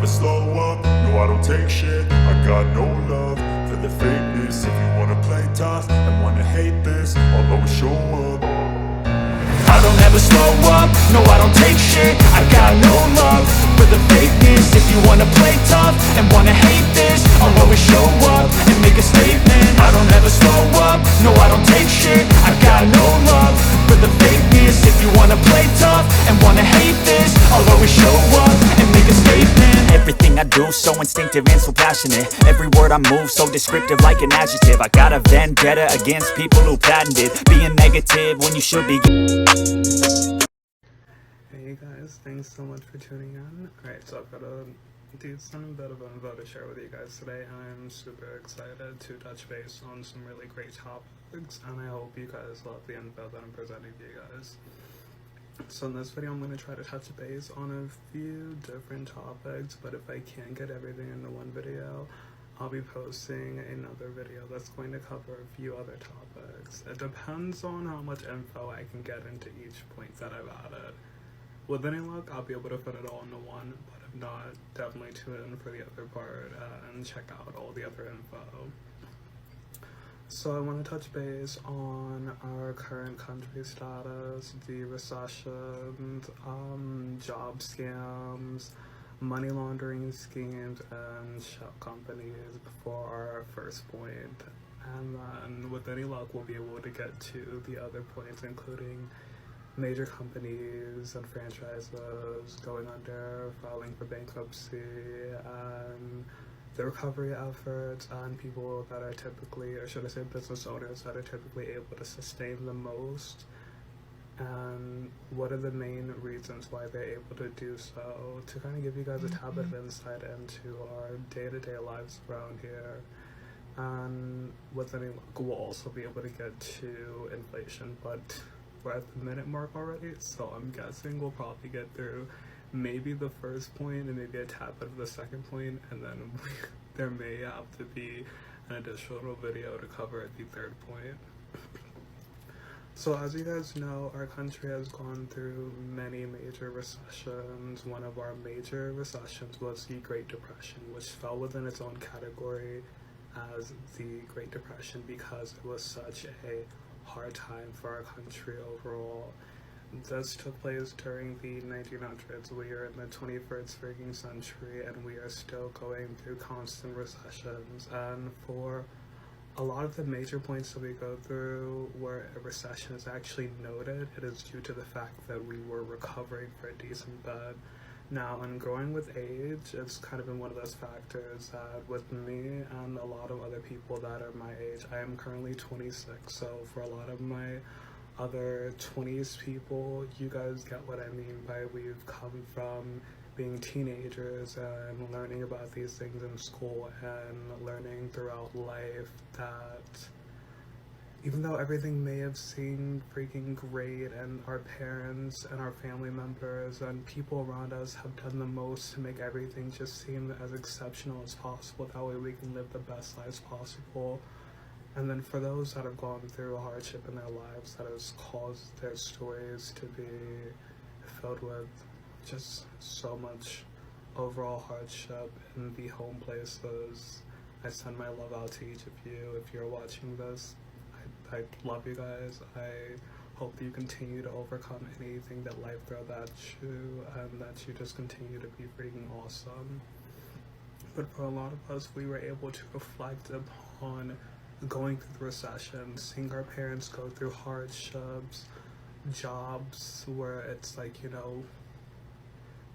slow up, no I don't take shit. I got no love for the fakeness. If you wanna play tough and wanna hate this, I'll always show up. I don't ever slow up, no I don't take shit. I got no love for the fakeness. If you wanna play tough and wanna hate this, I'll always show up and make a statement. I don't ever slow up, no I don't take shit. I got no love for the fakeness. If you wanna play tough and wanna hate this, I'll always show up and make a statement. Everything I do so instinctive and so passionate. Every word I move so descriptive like an adjective. I got a vendetta against people who patented being negative when you should be. Hey guys, thanks so much for tuning in. Alright, so I've got a decent bit of info to share with you guys today. I'm super excited to touch base on some really great topics, and I hope you guys love the info that I'm presenting to you guys. So in this video, I'm going to try to touch base on a few different topics, but if I can't get everything into one video, I'll be posting another video that's going to cover a few other topics. It depends on how much info I can get into each point that I've added. With any luck, I'll be able to fit it all into one, but if not, definitely tune in for the other part and check out all the other info. So I want to touch base on our current country status, the recession, job scams, money laundering schemes, and shell companies before our first point. And then with any luck, we'll be able to get to the other points, including major companies and franchises going under, filing for bankruptcy, and the recovery efforts, and people that are typically, or should I say business owners that are typically able to sustain the most, and what are the main reasons why they're able to do so, to kind of give you guys a tad bit of insight into our day-to-day lives around here. And with any luck, we'll also be able to get to inflation, but we're at the minute mark already, so I'm guessing we'll probably get through maybe the first point and maybe a tad bit of the second point, and then there may have to be an additional video to cover at the third point. So as you guys know, our country has gone through many major recessions. One of our major recessions was the Great Depression, which fell within its own category as the Great Depression because it was such a hard time for our country overall. This took place during the 1900s. We are in the 21st freaking century, and we are still going through constant recessions. And for a lot of the major points that we go through where a recession is actually noted, it is due to the fact that we were recovering for a decent bit. Now, in growing with age, it's kind of been one of those factors that with me and a lot of other people that are my age, I am currently 26, so for a lot of my other 20s people, you guys get what I mean by we've come from being teenagers and learning about these things in school and learning throughout life that even though everything may have seemed freaking great and our parents and our family members and people around us have done the most to make everything just seem as exceptional as possible, that way we can live the best lives possible. And then for those that have gone through a hardship in their lives that has caused their stories to be filled with just so much overall hardship in the home places, I send my love out to each of you. If you're watching this, I love you guys. I hope that you continue to overcome anything that life throws at you and that you just continue to be freaking awesome. But for a lot of us, we were able to reflect upon going through the recession, seeing our parents go through hardships, jobs where it's like, you know,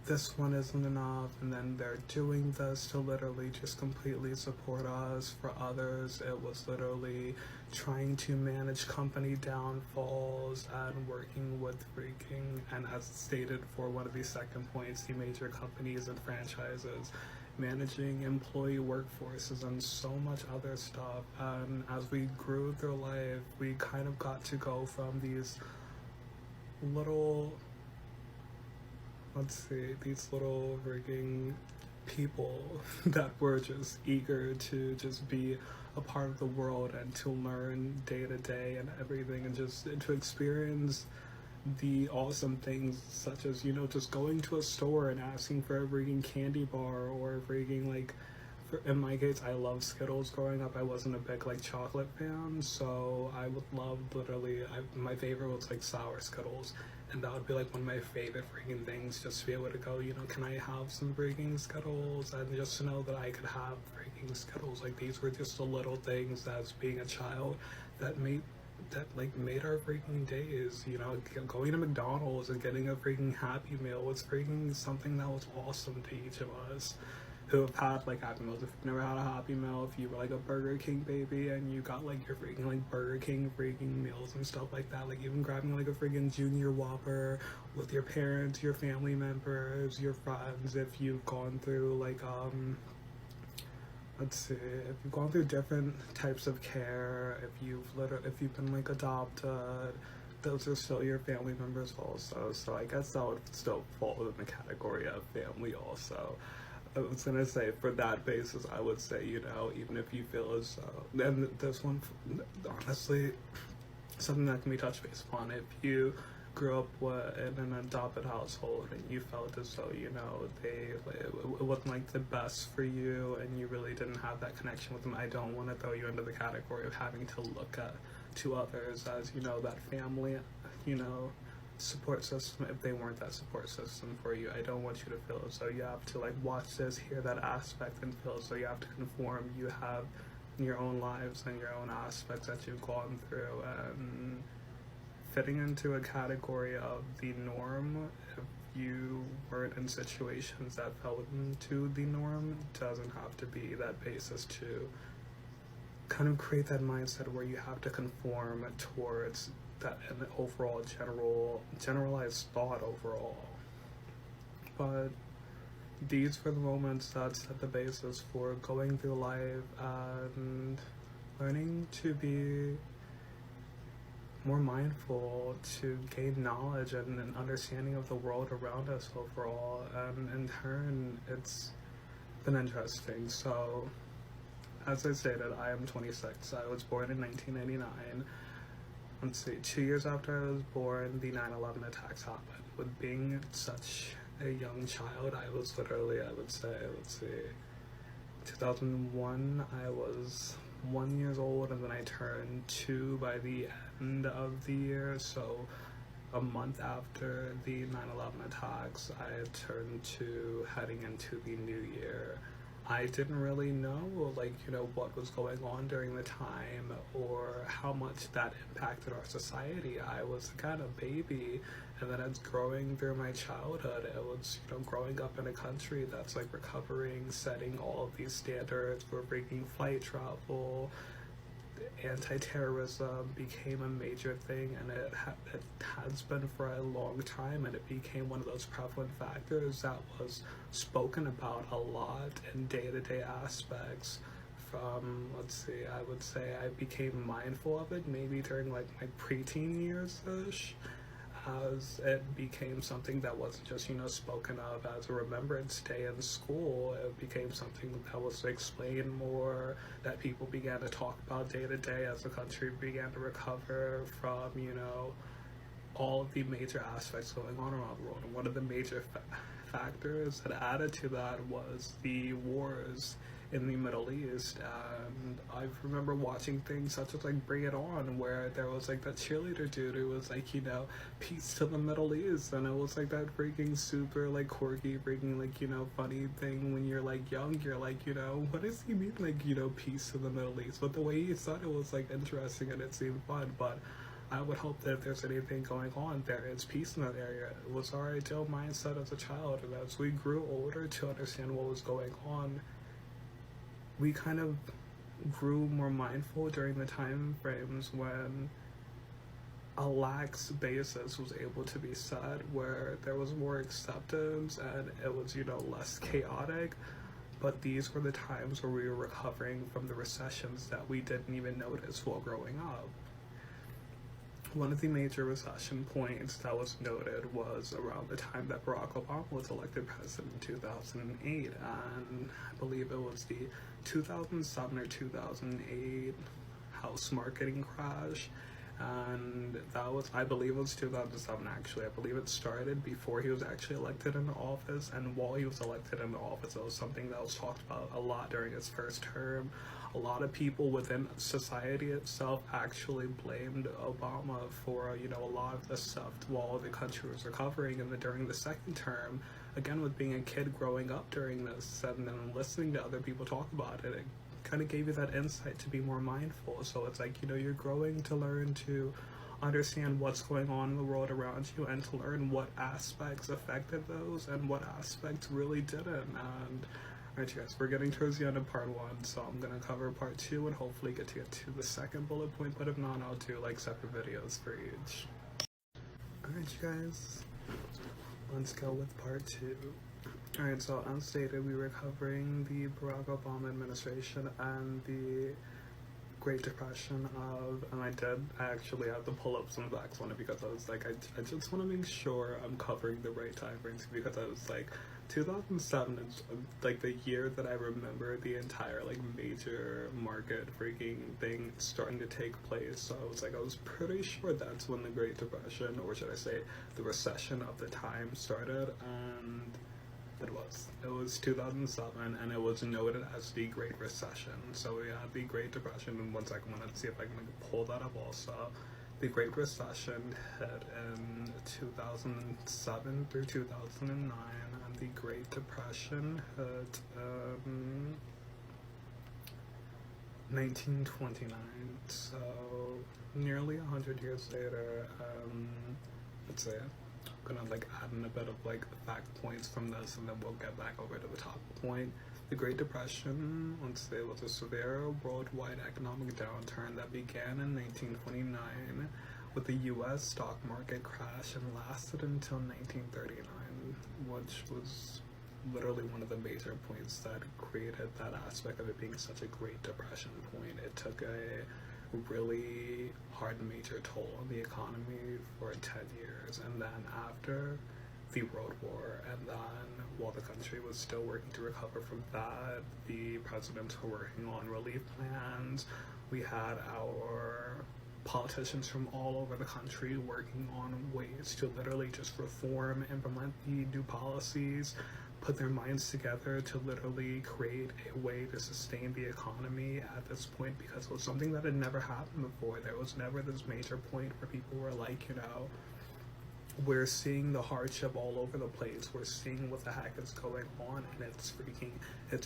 this one isn't enough, and then they're doing this to literally just completely support us. For others, it was literally trying to manage company downfalls and working with freaking, and as stated for one of these second points, the major companies and franchises, managing employee workforces and so much other stuff. And as we grew through life, we kind of got to go from these little, these little frigging people that were just eager to just be a part of the world and to learn day to day and everything, and just to experience the awesome things such as, you know, just going to a store and asking for a freaking candy bar or a freaking like, in my case, I love Skittles growing up. I wasn't a big like chocolate fan, so I would love literally. My favorite was like sour Skittles, and that would be like one of my favorite freaking things. Just to be able to go, you know, can I have some freaking Skittles? And just to know that I could have freaking Skittles. Like these were just the little things as being a child that made our freaking days. You know, going to McDonald's and getting a freaking Happy Meal was freaking something that was awesome to each of us who have had like Happy Meals. If you've never had a Happy Meal, if you were like a Burger King baby and you got like your freaking like Burger King freaking meals and stuff like that, like even grabbing like a freaking Junior Whopper with your parents, your family members, your friends, if you've gone through like let's see, if you've gone through different types of care, if you've been like adopted, those are still your family members also. So I guess that would still fall within the category of family also. I was gonna say, for that basis, I would say, you know, even if you feel as though, and this one, honestly, something that can be touched base upon. If you grew up in an adopted household and you felt as though, you know, it wasn't like the best for you and you really didn't have that connection with them, I don't want to throw you into the category of having to look to others as, you know, that family, you know, support system if they weren't that support system for you. I don't want you to feel as though you have to like watch this, hear that aspect, and feel as though you have to conform. You have your own lives and your own aspects that you've gone through, and fitting into a category of the norm, if you weren't in situations that fell into the norm, doesn't have to be that basis to kind of create that mindset where you have to conform towards that an overall generalized thought overall. But these were the moments that set the basis for going through life and learning to be more mindful, to gain knowledge and an understanding of the world around us overall. And in turn, it's been interesting. So, as I stated, I am 26. I was born in 1999. Let's see, 2 years after I was born, the 9/11 attacks happened. With being such a young child, I was literally, I would say, let's see, 2001, I was 1 year old, and then I turned 2 by the end of the year. So a month after the 9/11 attacks, I had turned 2, heading into the new year. I didn't really know, like, you know, what was going on during the time or how much that impacted our society. I was a kind of baby, and then as growing through my childhood, it was, you know, growing up in a country that's like recovering, setting all of these standards for breaking flight travel. Anti-terrorism became a major thing, and it has been for a long time, and it became one of those prevalent factors that was spoken about a lot in day-to-day aspects. From, let's see, I would say I became mindful of it maybe during like my preteen years-ish, as it became something that wasn't just, you know, spoken of as a remembrance day in school. It became something that was explained more, that people began to talk about day to day as the country began to recover from, you know, all of the major aspects going on around the world. And one of the major factors that added to that was the wars in the Middle East. And I remember watching things such as like Bring It On, where there was like that cheerleader dude who was like, you know, peace to the Middle East, and it was like that freaking super like quirky freaking like, you know, funny thing. When you're like young, you're like, you know, what does he mean, like, you know, peace to the Middle East? But the way he said it was like interesting and it seemed fun. But I would hope that if there's anything going on, there is peace in that area. It was our ideal mindset as a child, and as we grew older to understand what was going on, we kind of grew more mindful during the time frames when a lax basis was able to be set, where there was more acceptance and it was, you know, less chaotic. But these were the times where we were recovering from the recessions that we didn't even notice while growing up. One of the major recession points that was noted was around the time that Barack Obama was elected president in 2008, and I believe it was the 2007 or 2008 house marketing crash. And that was, I believe it was 2007 actually. I believe it started before he was actually elected into office, and while he was elected into office, it was something that was talked about a lot during his first term. A lot of people within society itself actually blamed Obama for, you know, a lot of the stuff while the country was recovering. And then during the second term, again, with being a kid growing up during this and then listening to other people talk about it, it kind of gave you that insight to be more mindful. So it's like, you know, you're growing to learn to understand what's going on in the world around you, and to learn what aspects affected those and what aspects really didn't. And alright, you guys, we're getting towards the end of part 1, so I'm gonna cover part 2 and hopefully get to the second bullet point, but if not, I'll do like separate videos for each. Alright, you guys, let's go with part 2. Alright, so as stated, we were covering the Barack Obama administration and the Great Depression of, and I actually had to pull up some facts on it because I was like, I just want to make sure I'm covering the right time frames, because I was like, 2007 is like the year that I remember the entire like major market freaking thing starting to take place. So I was like, I was pretty sure that's when the Great Depression, or should I say the recession of the time, started. And it was 2007, and it was noted as the Great Recession. So we had the Great Depression, and one second, let's see if I can pull that up also. The Great Recession hit in 2007 through 2009, and the Great Depression hit 1929. So nearly 100 years later, let's say, I'm gonna like add in a bit of like fact points from this, and then we'll get back over to the top point. The Great Depression, let's say, was a severe worldwide economic downturn that began in 1929 with the U.S. stock market crash and lasted until 1939, which was literally one of the major points that created that aspect of it being such a Great Depression point. It took a really hard major toll on the economy for 10 years, and then after the World War, and then while the country was still working to recover from that, the presidents were working on relief plans. We had our politicians from all over the country working on ways to literally just reform, implement the new policies, put their minds together to literally create a way to sustain the economy at this point, because it was something that had never happened before. There was never this major point where people were like, you know, we're seeing the hardship all over the place. We're seeing what the heck is going on, and it's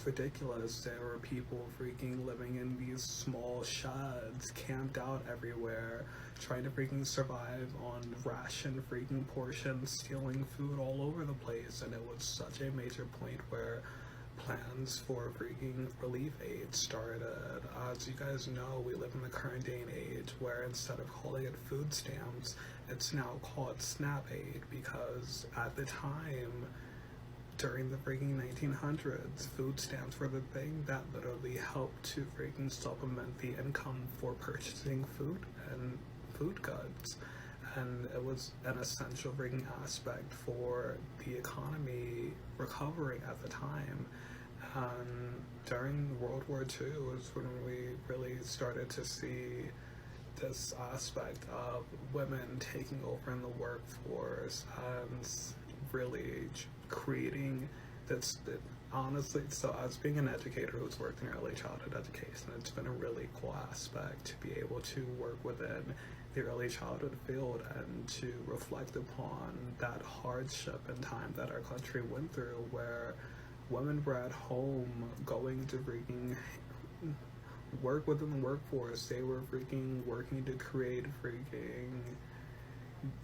ridiculous. There were people freaking living in these small sheds, camped out everywhere, trying to freaking survive on ration freaking portions, stealing food all over the place. And it was such a major point where plans for freaking relief aid started. As you guys know, we live in the current day and age where instead of calling it food stamps, it's now called SNAP aid, because at the time, during the freaking 1900s, food stamps were the thing that literally helped to freaking supplement the income for purchasing food and food goods. And it was an essential freaking aspect for the economy recovering at the time. And during World War II was when we really started to see this aspect of women taking over in the workforce and really creating this, honestly, so as being an educator who's worked in early childhood education, it's been a really cool aspect to be able to work within the early childhood field and to reflect upon that hardship and time that our country went through, where women were at home going to freaking work within the workforce. They were freaking working to create freaking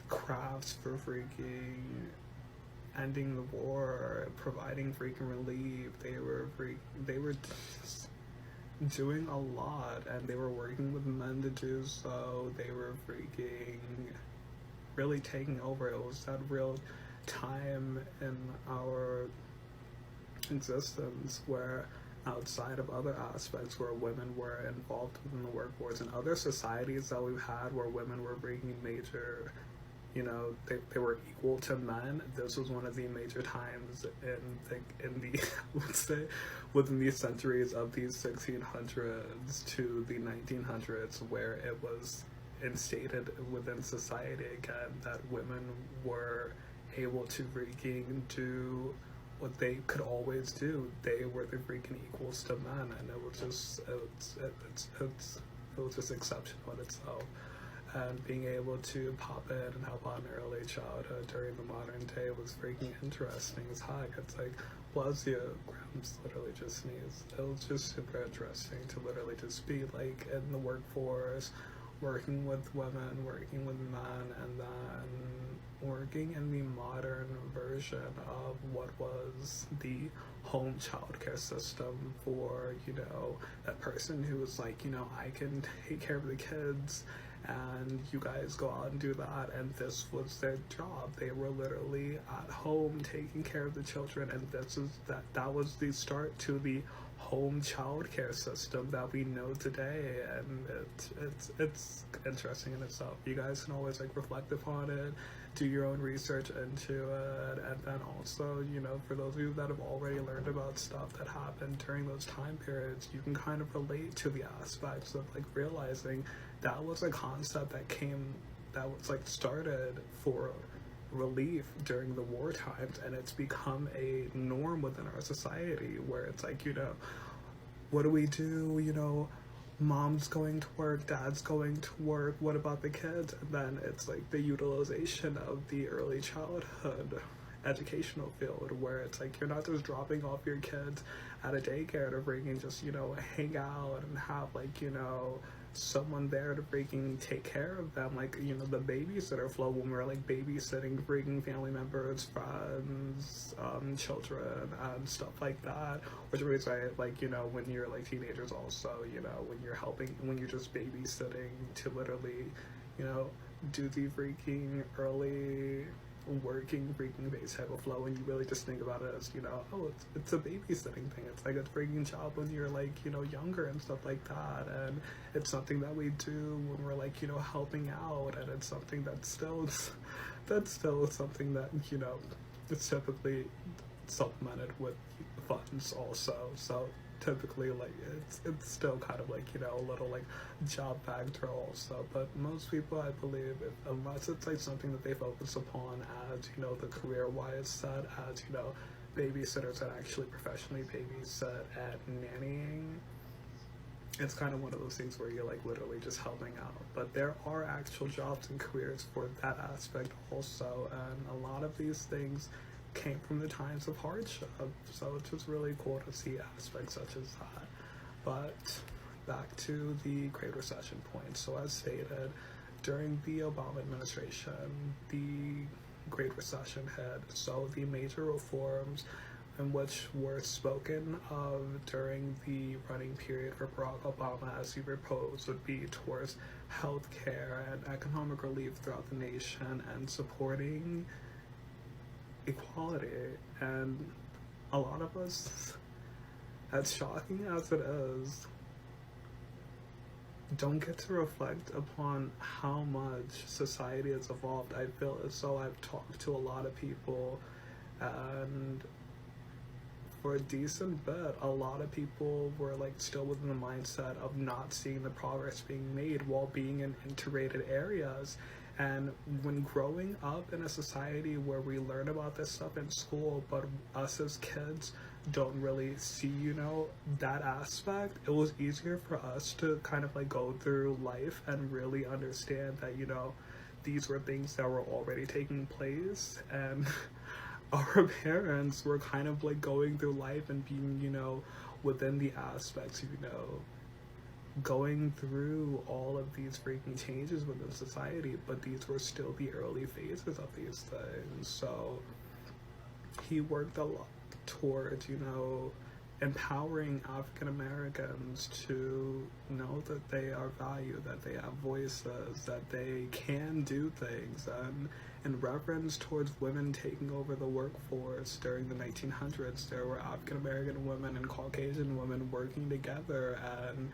crafts for freaking ending the war, providing freaking relief. They were just doing a lot, and they were working with men to do so. They were freaking really taking over. It was that real time in our existence where, outside of other aspects where women were involved within the workforce, and other societies that we've had where women were bringing major, you know, they were equal to men, this was one of the major times in the let's say within these centuries of these 1600s to the 1900s where it instated within society again that women were able to freaking do what they could always do. They were the freaking equals to men, and it was just exceptional in itself. And being able to pop in and help out in early childhood during the modern day was freaking interesting as heck. It's like, bless you, Grams literally just sneezed. It was just super interesting to literally just be like in the workforce, working with women, working with men, and then working in the modern version of what was the home childcare system for, you know, that person who was like, you know, I can take care of the kids and you guys go out and do that, and this was their job. They were literally at home taking care of the children, and that was the start to the home childcare system that we know today. And it's interesting in itself. You guys can always like reflect upon it, do your own research into it, and then also, you know, for those of you that have already learned about stuff that happened during those time periods, you can kind of relate to the aspects of like realizing that was a concept that was like started for relief during the war times, and it's become a norm within our society where it's like, you know, what do we do? You know, mom's going to work, dad's going to work, what about the kids? And then it's like the utilization of the early childhood educational field where it's like you're not just dropping off your kids at a daycare to freaking just, you know, hang out and have like, you know, someone there to freaking take care of them, like, you know, the babysitter flow when we're like babysitting freaking family members, friends, children, and stuff like that, which means like, you know, when you're like teenagers also, you know, when you're just babysitting to literally, you know, do the freaking early working freaking base type of flow, and you really just think about it as, you know, oh, it's a babysitting thing. It's like a freaking job when you're like, you know, younger and stuff like that, and it's something that we do when we're like, you know, helping out, and it's something that's still something that, you know, it's typically supplemented with funds also. So typically, like, it's still kind of like, you know, a little like job factor also. But most people, I believe, unless it's like something that they focus upon as, you know, the career-wise set, as, you know, babysitters that actually professionally babysit and nannying, it's kind of one of those things where you're like literally just helping out. But there are actual jobs and careers for that aspect also, and a lot of these things came from the times of hardship, so it's just really cool to see aspects such as that. But back to the Great Recession point. So as stated, during the Obama administration, the Great Recession hit. So the major reforms in which were spoken of during the running period for Barack Obama, as he proposed, would be towards health care and economic relief throughout the nation and supporting equality. And a lot of us, as shocking as it is, don't get to reflect upon how much society has evolved. I feel as though I've talked to a lot of people, and for a decent bit, a lot of people were like still within the mindset of not seeing the progress being made while being in interrated areas. And when growing up in a society where we learn about this stuff in school, but us as kids don't really see, you know, that aspect, it was easier for us to kind of like go through life and really understand that, you know, these were things that were already taking place, and our parents were kind of like going through life and being, you know, within the aspects, you know, going through all of these freaking changes within society, but these were still the early phases of these things. So he worked a lot towards, you know, empowering African Americans to know that they are valued, that they have voices, that they can do things, and in reference towards women taking over the workforce during the 1900s, there were African American women and Caucasian women working together, and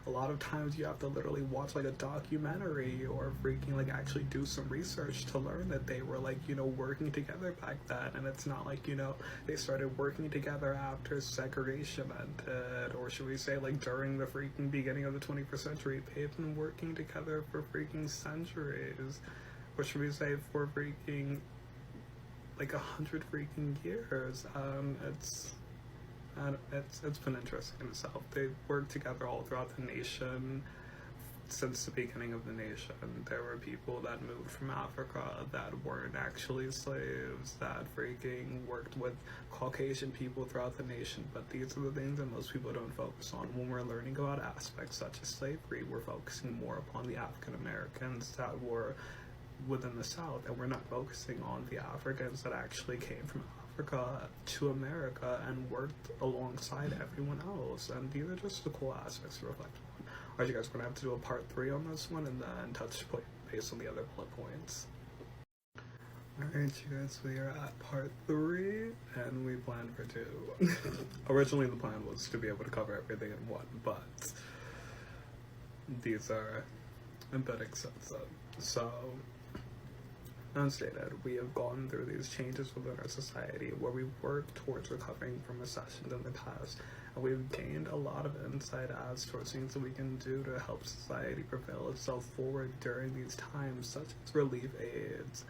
a lot of times you have to literally watch like a documentary or freaking like actually do some research to learn that they were like, you know, working together back then. And it's not like, you know, they started working together after segregation ended, or should we say like during the freaking beginning of the 21st century. They've been working together for freaking centuries, or should we say for freaking like 100 freaking years. It's been interesting in itself. They've worked together all throughout the nation since the beginning of the nation. There were people that moved from Africa that weren't actually slaves, that freaking worked with Caucasian people throughout the nation. But these are the things that most people don't focus on. When we're learning about aspects such as slavery, we're focusing more upon the African Americans that were within the South, and we're not focusing on the Africans that actually came from Africa to America and worked alongside everyone else. And these are just the cool aspects to reflect on. Alright, you guys, we're gonna have to do a part 3 on this one and then touch base on the other bullet points. Alright, you guys, we are at part 3 and we planned for 2. Originally the plan was to be able to cover everything in one, but these are a bit extensive. So, as stated, we have gone through these changes within our society where we work towards recovering from recessions in the past, and we've gained a lot of insight as towards things that we can do to help society propel itself forward during these times, such as relief aids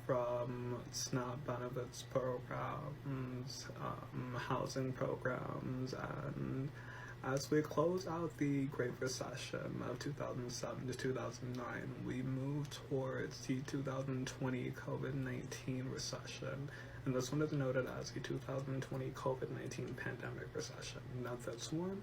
from SNAP benefits programs, housing programs, and as we close out the Great Recession of 2007 to 2009, we move towards the 2020 COVID-19 recession. And this one is noted as the 2020 COVID-19 pandemic recession. Now this one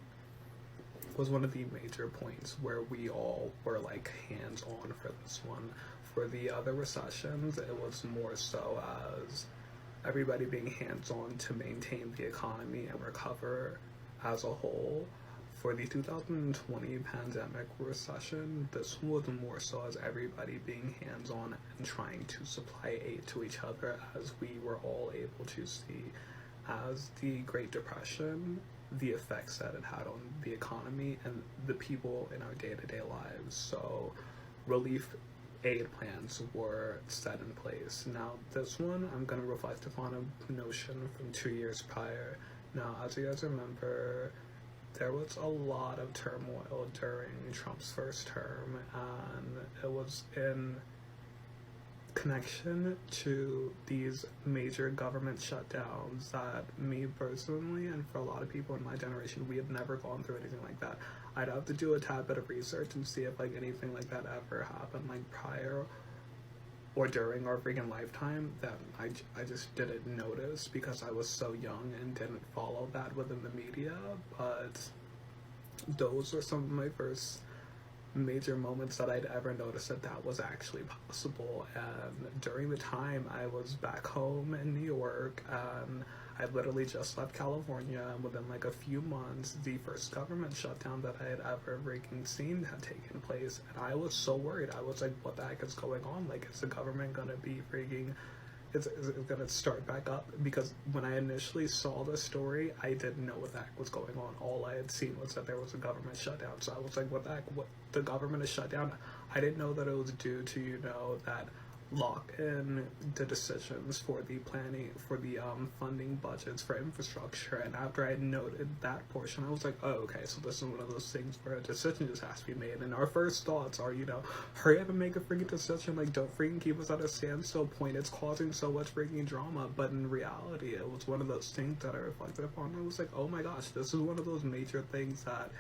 was one of the major points where we all were like hands-on for this one. For the other recessions, it was more so as everybody being hands-on to maintain the economy and recover as a whole. For the 2020 pandemic recession, this was more so as everybody being hands-on and trying to supply aid to each other, as we were all able to see as the Great Depression, the effects that it had on the economy and the people in our day-to-day lives. So relief aid plans were set in place. Now this one, I'm going to reflect upon a notion from 2 years prior. Now, as you guys remember, there was a lot of turmoil during Trump's first term, and it was in connection to these major government shutdowns that me personally, and for a lot of people in my generation, we have never gone through anything like that. I'd have to do a tad bit of research and see if like anything like that ever happened like prior or during our freaking lifetime that I just didn't notice because I was so young and didn't follow that within the media. But those were some of my first major moments that I'd ever noticed that was actually possible. And during the time I was back home in New York, and I literally just left California, and within like a few months the first government shutdown that I had ever freaking seen had taken place, and I was so worried. I was like, what the heck is going on? Like, is the government gonna be freaking is it gonna start back up? Because when I initially saw the story, I didn't know what the heck was going on. All I had seen was that there was a government shutdown. So I was like, what the heck? What, the government is shut down? I didn't know that it was due to, you know, that lock in the decisions for the planning, for the funding budgets for infrastructure. And after I noted that portion, I was like, oh, okay, so this is one of those things where a decision just has to be made. And our first thoughts are, you know, hurry up and make a freaking decision. Like, don't freaking keep us at a standstill point. It's causing so much freaking drama. But in reality, it was one of those things that I reflected upon. I was like, oh my gosh, this is one of those major things that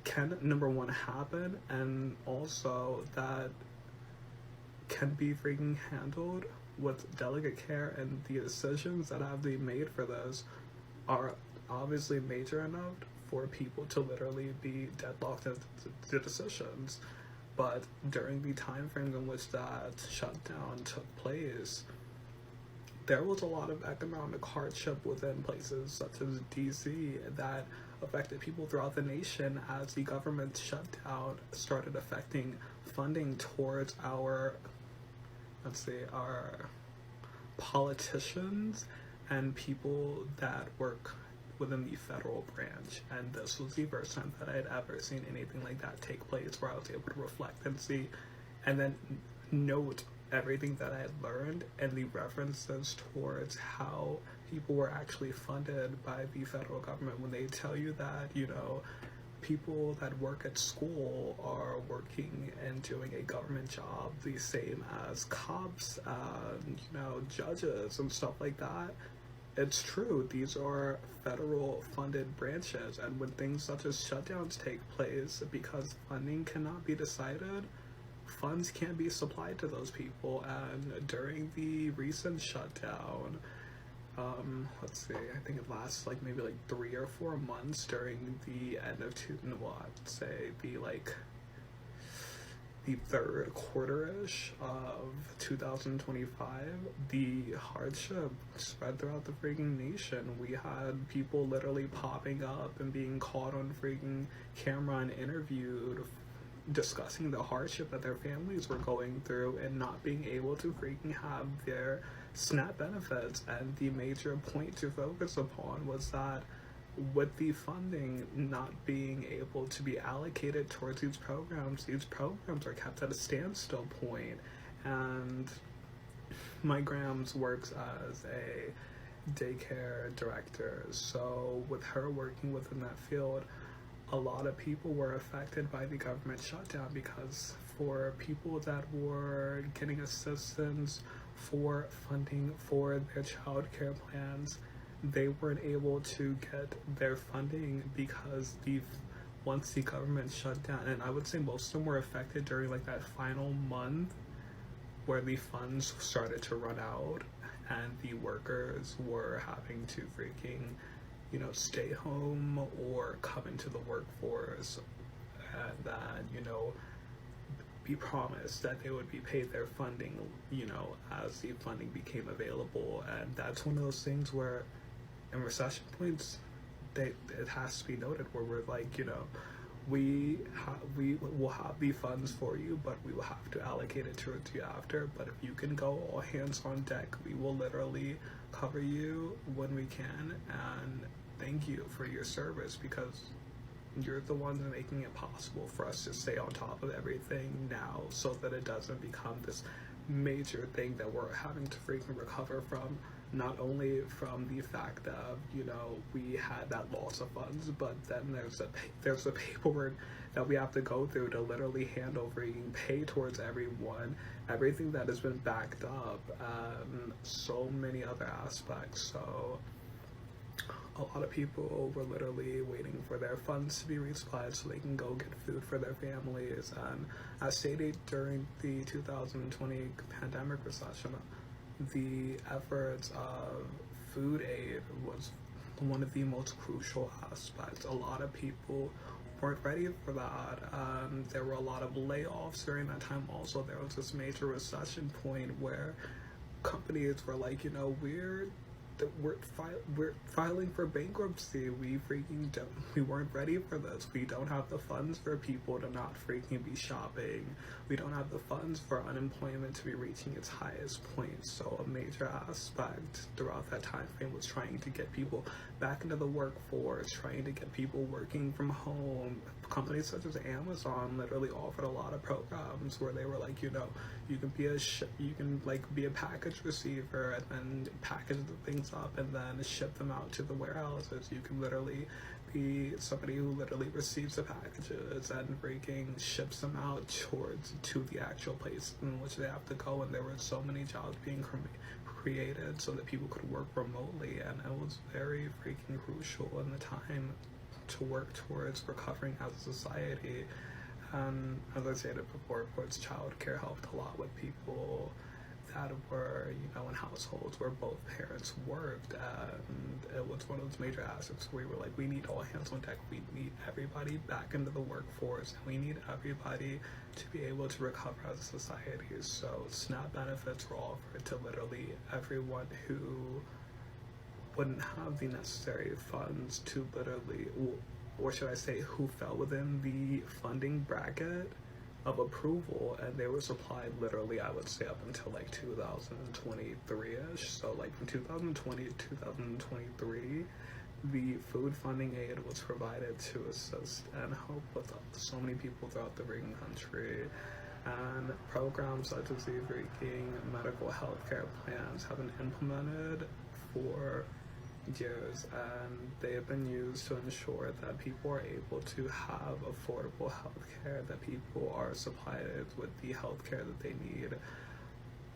can, number one, happen, and also that can be freaking handled with delicate care, and the decisions that have been made for this are obviously major enough for people to literally be deadlocked into the decisions. But during the time frame in which that shutdown took place, there was a lot of economic hardship within places such as DC that affected people throughout the nation as the government shutdown started affecting funding towards our, let's say, our politicians and people that work within the federal branch, and this was the first time that I had ever seen anything like that take place, where I was able to reflect and see, and then note everything that I had learned and the references towards how people were actually funded by the federal government. When they tell you that, you know, people that work at school are working and doing a government job the same as cops and, you know, judges and stuff like that, it's true. These are federal funded branches, and when things such as shutdowns take place, because funding cannot be decided, funds can't be supplied to those people. And during the recent shutdown, let's see, I think it lasts like maybe like 3 or 4 months during the end of I'd say the third quarter-ish of 2025, the hardship spread throughout the freaking nation. We had people literally popping up and being caught on freaking camera and interviewed, discussing the hardship that their families were going through and not being able to freaking have their SNAP benefits. And the major point to focus upon was that with the funding not being able to be allocated towards these programs are kept at a standstill point. And my grams works as a daycare director, so with her working within that field, a lot of people were affected by the government shutdown, because for people that were getting assistance for funding for their child care plans, they weren't able to get their funding because once the government shut down, and I would say most of them were affected during like that final month where the funds started to run out and the workers were having to freaking, you know, stay home or come into the workforce, and then, you know, be promised that they would be paid their funding, you know, as the funding became available. And that's one of those things where in recession points, it has to be noted, where we're like, you know, we will have the funds for you, but we will have to allocate it towards you after. But if you can go all hands on deck, we will literally cover you when we can, and thank you for your service, because you're the ones making it possible for us to stay on top of everything now, so that it doesn't become this major thing that we're having to freaking recover from. Not only from the fact of, you know, we had that loss of funds, but then there's a paperwork that we have to go through to literally hand over and pay towards everything that has been backed up, so many other aspects. So a lot of people were literally waiting for their funds to be resupplied so they can go get food for their families. And as stated during the 2020 pandemic recession, the efforts of food aid was one of the most crucial aspects. A lot of people weren't ready for that. There were a lot of layoffs during that time. Also, there was this major recession point where companies were like, you know, we're filing for bankruptcy. We weren't ready for this. We don't have the funds for people to not freaking be shopping. We don't have the funds for unemployment to be reaching its highest point. So a major aspect throughout that time frame was trying to get people back into the workforce, trying to get people working from home. Companies such as Amazon literally offered a lot of programs where they were like, you know, you can be a package receiver and then package the things up and then ship them out to the warehouses. You can literally be somebody who literally receives the packages and freaking ships them out to the actual place in which they have to go. And there were so many jobs being created so that people could work remotely, and it was very freaking crucial in the time to work towards recovering as a society. And as I stated before, of course, childcare helped a lot with people that were, you know, in households where both parents worked, and it was one of those major assets where we were like, we need all hands on deck. We need everybody back into the workforce, and we need everybody to be able to recover as a society. So SNAP benefits were offered to literally everyone who wouldn't have the necessary funds to literally, or should I say, who fell within the funding bracket of approval, and they were supplied literally, I would say, up until like 2023-ish. So like from 2020 to 2023, the food funding aid was provided to assist and help with so many people throughout the freaking country. And programs such as the freaking medical health care plans have been implemented for years, and they have been used to ensure that people are able to have affordable health care, that people are supplied with the health care that they need.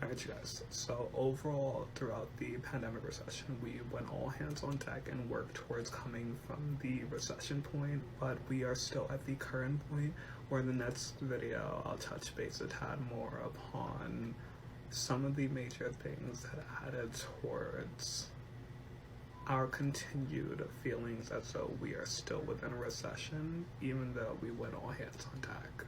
Alright, you guys. So overall, throughout the pandemic recession, we went all hands on deck and worked towards coming from the recession point, but we are still at the current point where in the next video I'll touch base a tad more upon some of the major things that added towards our continued feelings as though we are still within a recession, even though we went all hands on deck.